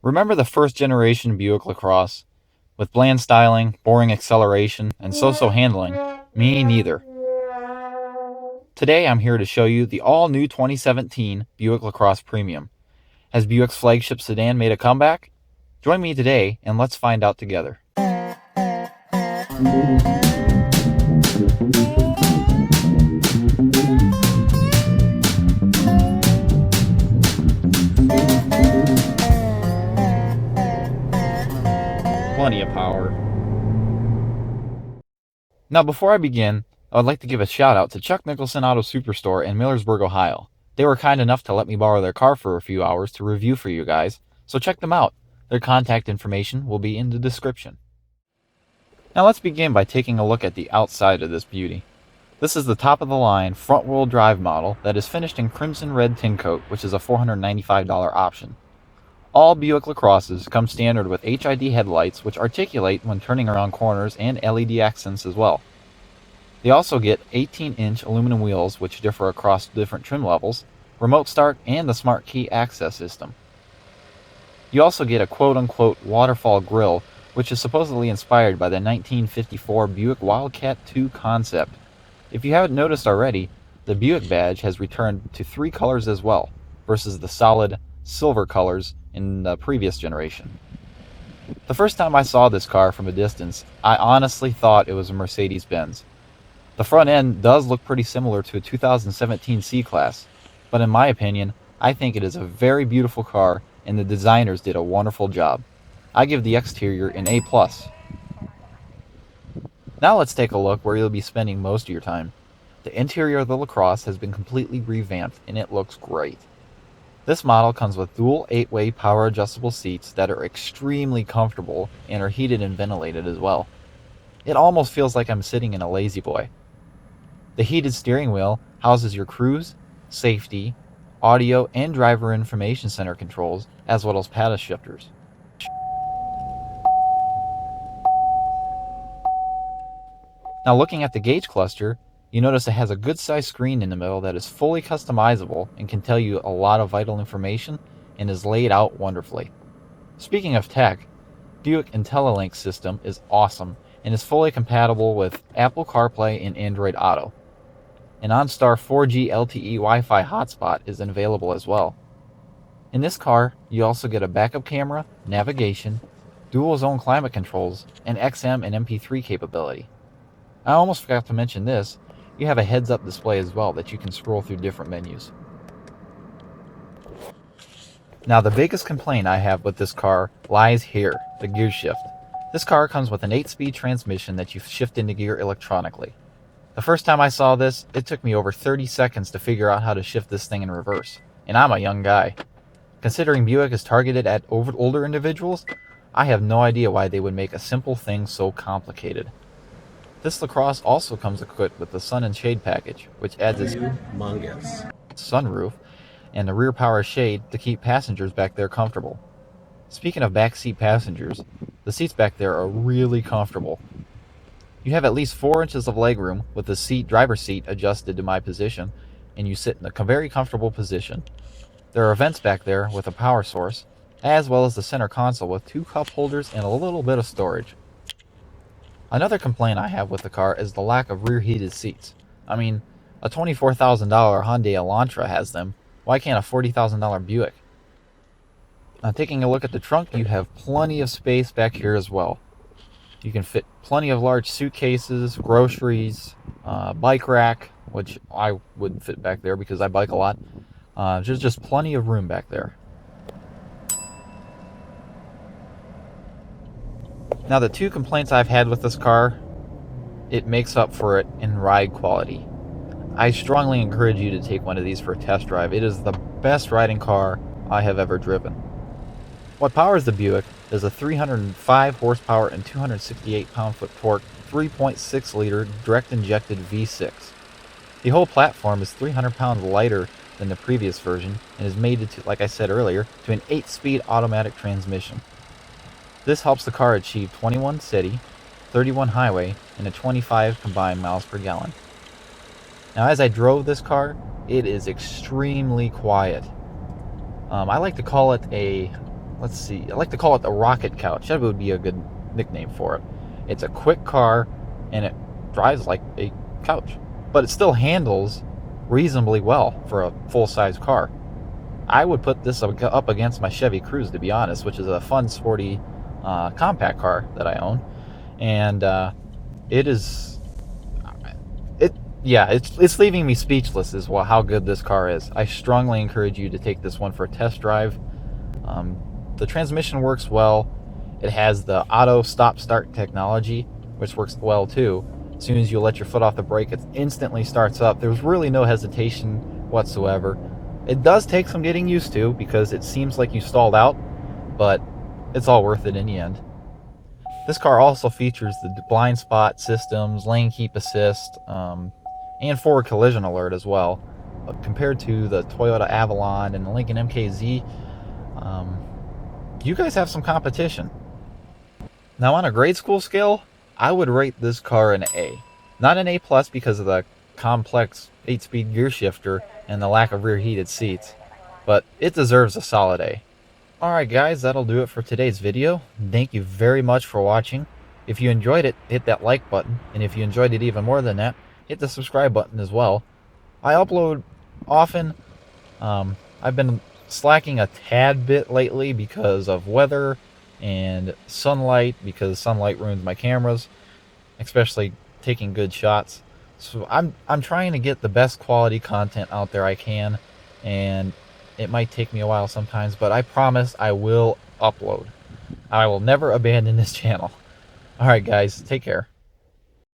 Remember the first generation Buick LaCrosse? With bland styling, boring acceleration, and so-so handling? Me neither. Today I'm here to show you the all-new 2017 Buick LaCrosse Premium. Has Buick's flagship sedan made a comeback? Join me today and let's find out together. Plenty of power. Now before I begin, I would like to give a shout out to Chuck Nicholson Auto Superstore in Millersburg, Ohio. They were kind enough to let me borrow their car for a few hours to review for you guys, so check them out. Their contact information will be in the description. Now let's begin by taking a look at the outside of this beauty. This is the top of the line front-wheel drive model that is finished in crimson red tin coat, which is a $495 option. All Buick LaCrosses come standard with HID headlights which articulate when turning around corners and LED accents as well. They also get 18-inch aluminum wheels which differ across different trim levels, remote start, and the smart key access system. You also get a quote-unquote waterfall grille which is supposedly inspired by the 1954 Buick Wildcat II concept. If you haven't noticed already, the Buick badge has returned to 3 colors as well, versus the solid silver colors in the previous generation. The first time I saw this car from a distance, I honestly thought it was a Mercedes-Benz. The front end does look pretty similar to a 2017 C-Class, but in my opinion, I think it is a very beautiful car and the designers did a wonderful job. I give the exterior an A+. Now let's take a look where you'll be spending most of your time. The interior of the LaCrosse has been completely revamped and it looks great. This model comes with dual 8-way power adjustable seats that are extremely comfortable and are heated and ventilated as well. It almost feels like I'm sitting in a lazy boy. The heated steering wheel houses your cruise, safety, audio, and driver information center controls, as well as paddle shifters. Now looking at the gauge cluster, you notice it has a good sized screen in the middle that is fully customizable and can tell you a lot of vital information and is laid out wonderfully. Speaking of tech, Buick IntelliLink system is awesome and is fully compatible with Apple CarPlay and Android Auto. An OnStar 4G LTE Wi-Fi hotspot is available as well. In this car, you also get a backup camera, navigation, dual zone climate controls, and XM and MP3 capability. I almost forgot to mention this, you have a heads-up display as well that you can scroll through different menus. Now the biggest complaint I have with this car lies here, the gear shift. This car comes with an 8-speed transmission that you shift into gear electronically. The first time I saw this, it took me over 30 seconds to figure out how to shift this thing in reverse, and I'm a young guy. Considering Buick is targeted at older individuals, I have no idea why they would make a simple thing so complicated. This LaCrosse also comes equipped with the sun and shade package, which adds a sunroof and a rear power shade to keep passengers back there comfortable. Speaking of backseat passengers, the seats back there are really comfortable. You have at least 4 inches of legroom with the driver's seat adjusted to my position, and you sit in a very comfortable position. There are vents back there with a power source, as well as the center console with 2 cup holders and a little bit of storage. Another complaint I have with the car is the lack of rear heated seats. I mean, a $24,000 Hyundai Elantra has them. Why can't a $40,000 Buick? Now taking a look at the trunk, you have plenty of space back here as well. You can fit plenty of large suitcases, groceries, bike rack, which I wouldn't fit back there because I bike a lot. There's just plenty of room back there. Now the 2 complaints I've had with this car, it makes up for it in ride quality. I strongly encourage you to take one of these for a test drive. It is the best riding car I have ever driven. What powers the Buick is a 305 horsepower and 268 pound-foot torque 3.6 liter direct injected V6. The whole platform is 300 pounds lighter than the previous version and is mated to, like I said earlier, to an 8-speed automatic transmission. This helps the car achieve 21 city, 31 highway, and a 25 combined miles per gallon. Now as I drove this car, it is extremely quiet. I like to call it a let's see, I like to call it the rocket couch. That would be a good nickname for it. It's a quick car and it drives like a couch, but it still handles reasonably well for a full-size car. I would put this up against my Chevy Cruze, to be honest, which is a fun, sporty, compact car that I own, and it is, yeah, it's leaving me speechless as well how good this car is. I strongly encourage you to take this one for a test drive. The transmission works well. It has the auto stop-start technology, which works well too. As soon as you let your foot off the brake, it instantly starts up. There's really no hesitation whatsoever. It does take some getting used to because it seems like you stalled out, but it's all worth it in the end. This car also features the blind spot systems, lane keep assist, and forward collision alert as well. Compared to the Toyota Avalon and the Lincoln MKZ, you guys have some competition. Now, on a grade school scale, I would rate this car an A. Not an A plus because of the complex 8-speed gear shifter and the lack of rear heated seats, but it deserves a solid A. Alright guys, that'll do it for today's video. Thank you very much for watching. If you enjoyed it, hit that like button, and if you enjoyed it even more than that, hit the subscribe button as well. I upload often. I've been slacking a tad bit lately because of weather and sunlight, because sunlight ruins my cameras, especially taking good shots. So I'm trying to get the best quality content out there I can, and it might take me a while sometimes, but I promise I will upload. I will never abandon this channel. Alright guys, take care.